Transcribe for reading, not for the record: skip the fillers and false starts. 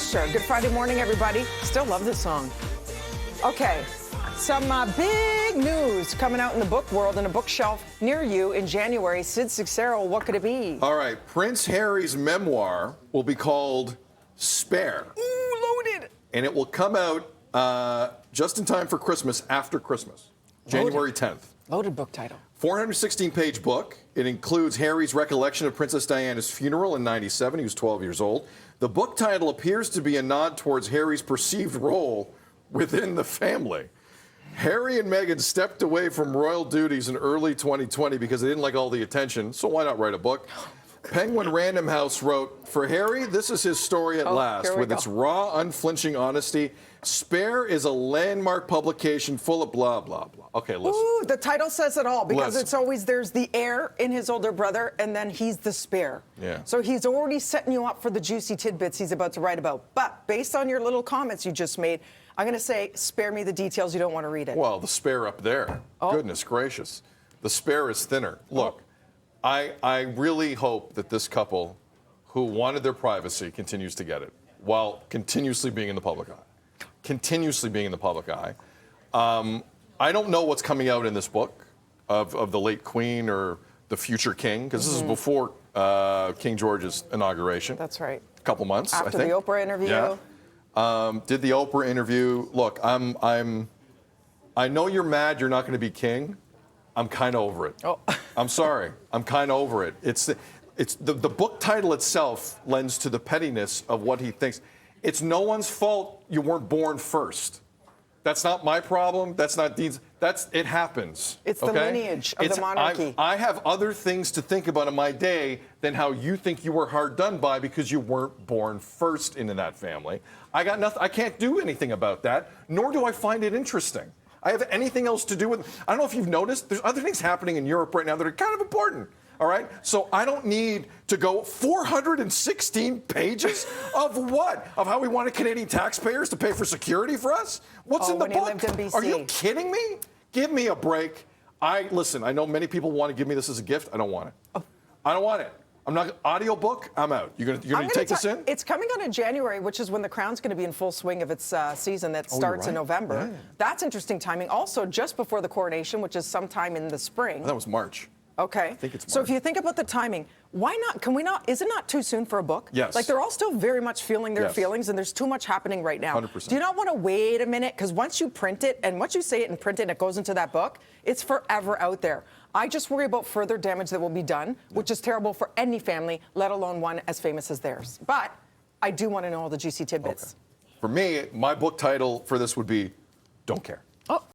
Sure. Good Friday morning, everybody. Still love this song. Okay, some big news coming out in the book world in a bookshelf near you in January. Sid Cicero, what could it be? All right, Prince Harry's memoir will be called Spare. Ooh, loaded. And it will come out just in time for Christmas, after Christmas, January 10th. Loaded book title. 416-page book. It includes Harry's recollection of Princess Diana's funeral in '97. He was 12 years old. The book title appears to be a nod towards Harry's perceived role within the family. Harry and Meghan stepped away from royal duties in early 2020 because they didn't like all the attention, so why not write a book? Penguin Random House wrote, "For Harry, this is his story at last, with its raw, unflinching honesty. Spare is a landmark publication full of blah, blah, blah." Okay, listen. Ooh, the title says it all, because it's always, there's the heir in his older brother, and then he's the spare. Yeah. So he's already setting you up for the juicy tidbits he's about to write about. But based on your little comments you just made, I'm going to say, spare me the details. You don't want to read it. Well, the spare up there. Oh. Goodness gracious. The spare is thinner. Look, I really hope that this couple who wanted their privacy continues to get it while continuously being in the public eye. Continuously being in the public eye. I don't know what's coming out in this book of the late Queen or the future King, because this is before King George's inauguration. That's right. A couple months, I think. After the Oprah interview. Yeah. Did the Oprah interview. Look, I know you're mad you're not going to be king. I'm kind of over it. Oh. I'm sorry. I'm kind of over it. The book title itself lends to the pettiness of what he thinks. It's no one's fault you weren't born first. That's not my problem. That's not Dean's. It happens. It's the lineage of the monarchy. I have other things to think about in my day than how you think you were hard done by because you weren't born first into that family. I got nothing. I can't do anything about that, nor do I find it interesting. I have anything else to do with. I don't know if you've noticed. There's other things happening in Europe right now that are kind of important. All right? So I don't need to go 416 pages of what? Of how we wanted Canadian taxpayers to pay for security for us? What's in the when he book? lived in BC. Are you kidding me? Give me a break. Listen, I know many people want to give me this as a gift. I don't want it. I don't want it. I'm not audiobook. I'm out. You're gonna take this in? It's coming out in January, which is when the Crown's going to be in full swing of its season that starts in November. Yeah. That's interesting timing. Also, just before the coronation, which is sometime in the spring. That was March. Okay. I think it's March. So if you think about the timing, why not? Can we not? Is it not too soon for a book? Yes. Like they're all still very much feeling their feelings, and there's too much happening right now. 100%. Do you not want to wait a minute? Because once you print it, and once you say it and print it, and it goes into that book, it's forever out there. I just worry about further damage that will be done, which is terrible for any family, let alone one as famous as theirs. But I do want to know all the juicy tidbits. Okay. For me, my book title for this would be "Don't Care."